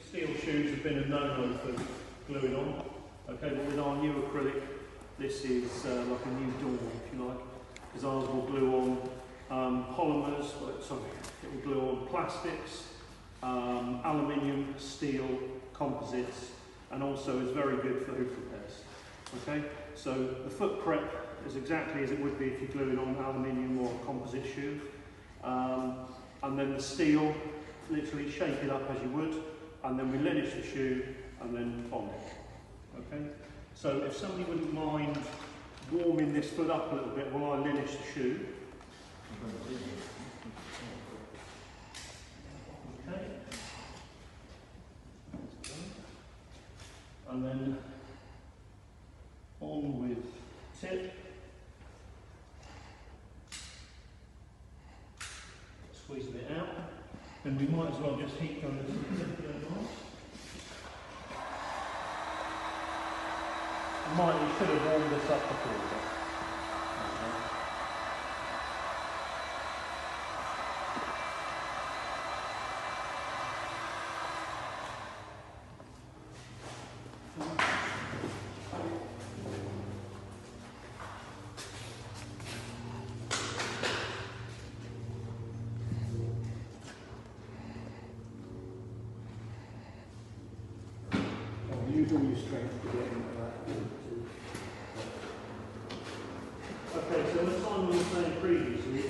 steel shoes have been a no-no for gluing on. Okay, but with our new acrylic, this is like a new dawn, if you like, because ours will glue on polymers, it will glue on plastics, aluminium, steel, composites, and also is very good for hoof repairs. Okay, so the foot prep is exactly as it would be if you're gluing on aluminium or a composite shoe. And then the steel, literally shake it up as you would, and then we linish the shoe and then bond it. Okay, so if somebody wouldn't mind warming this foot up a little bit while I linish the shoe. Okay. And then on with tip. Squeeze a bit out. And we might as well just heat gun this a bit. You should have warmed this up before. Use all your strength to get into that. Okay, so as Simon was saying previously,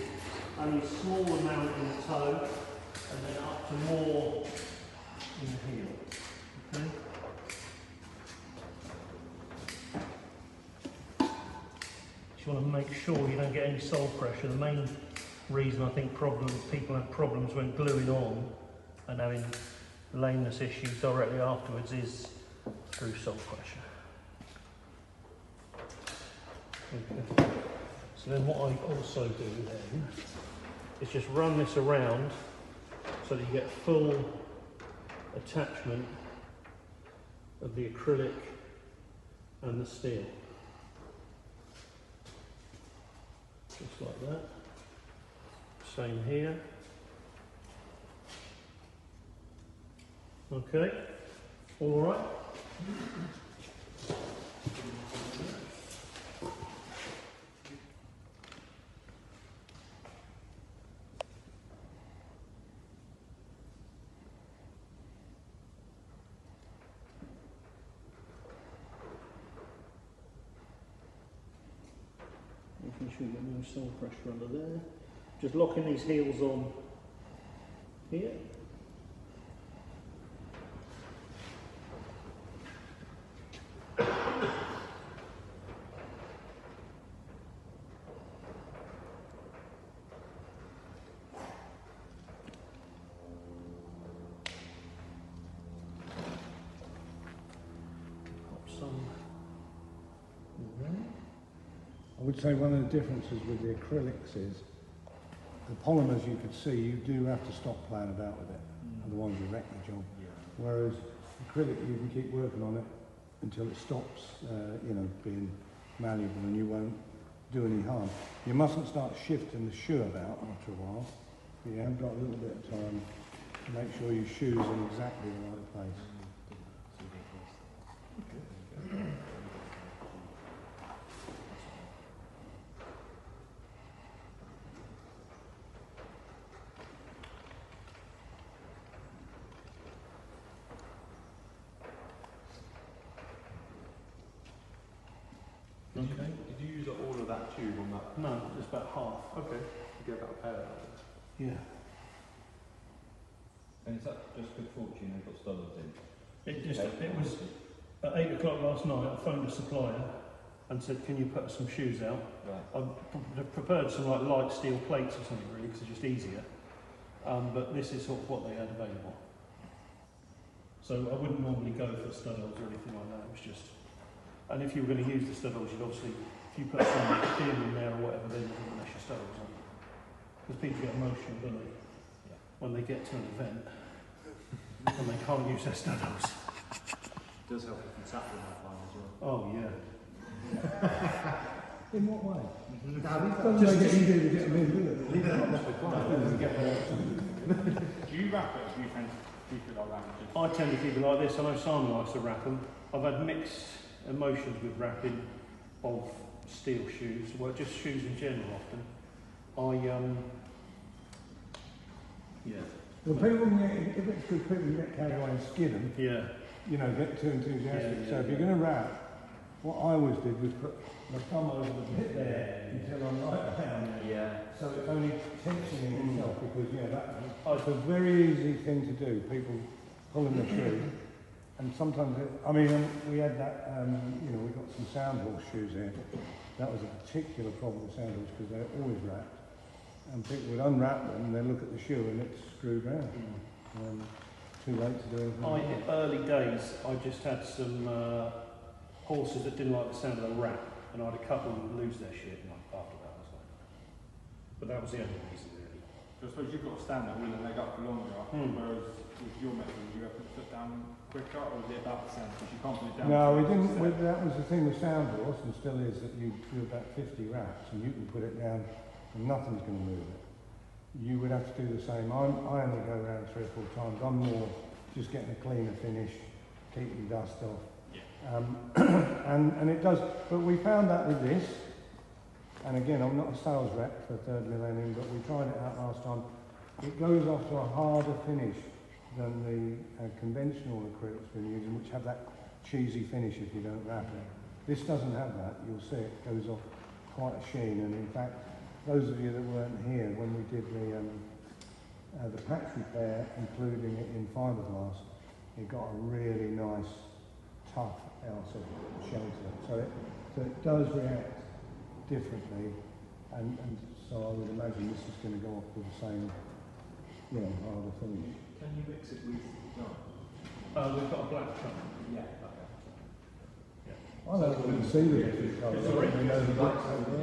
only a small amount in the toe and then up to more in the heel. Okay? You want to make sure you don't get any sole pressure. The main reason I think people have problems when gluing on and having lameness issues directly afterwards is through sole pressure. Okay. So then what I also do then is just run this around so that you get full attachment of the acrylic and the steel. Just like that. Same here. Okay. All right. Making sure you get no sole pressure under there. Just locking these heels on here. I would say one of the differences with the acrylics is the polymers you could see, you do have to stop playing about with it, otherwise you wreck the job. Yeah. Whereas acrylic, you can keep working on it until it stops, being malleable, and you won't do any harm. You mustn't start shifting the shoe about after a while. But you have got a little bit of time to make sure your shoe's in exactly the right place. Okay. Did you use all of that tube on that? No, just about half. Okay. You get about a pair out of it. Yeah. And is that just good fortune they've got studders in? It was at 8 o'clock last night. I phoned a supplier and said, "Can you put some shoes out?" Right. I prepared some like light steel plates or something really, because it's just easier. But this is sort of what they had available. So I wouldn't normally go for studders or anything like that. It was just. And if you were going to use the studdles, you'd obviously, if you put some steel in there or whatever, then you wouldn't mess your studdles on. Because people get emotional, don't they? Yeah. When they get to an event and they can't use their studdles. It does help if you tap them that line as well. Oh, yeah. In what way? Just easier to get them in, isn't it? Do you wrap it or do you tend to keep it like that? Just I tend to keep it like this. I know Simon likes to wrap them. I've had mixed emotions with wrapping of steel shoes, well, just shoes in general often. Yeah. Well, people can get, if it's good, people can get carried away and skid them, Yeah. you know, get too enthusiastic. Yeah, So if you're going to wrap, what I always did was put my thumb over the bit there until I'm right down. yeah. So it's only tensioning itself because, yeah, that's a very easy thing to do. People pulling the shoe. And sometimes, we had that, we got some sound horse shoes here. That was a particular problem with sound horse because they're always wrapped. And people would unwrap them and then look at the shoe and it's screwed round. Too late to do anything. Early days, I just had some horses that didn't like the sound of the wrap, and I had a couple who would lose their shit after that. But that was the only reason, really. So I suppose you've got to stand there with a leg up for longer, whereas with your method, you have to put down quicker, or is it about the same? Because you can't put it down. No, we didn't. That was the thing with sound horse, and still is, that you do about 50 wraps and you can put it down and nothing's going to move it. You would have to do the same. I only go around 3 or 4 times. I'm more just getting a cleaner finish, keeping dust off. Yeah. And it does. But we found that with this, and again, I'm not a sales rep for Third Millennium, but we tried it out last time. It goes off to a harder finish than the conventional acrylics we've been using, which have that cheesy finish if you don't wrap it. This doesn't have that. You'll see it goes off quite a sheen, and in fact, those of you that weren't here when we did the patch repair, including it in fiberglass, it got a really nice, tough outer shelter. So it does react differently, and so I would imagine this is going to go off with the same, harder finish. Can you mix it with design? We've got a black cup. Yeah. I don't really see the different colours. Sorry? I know the black's over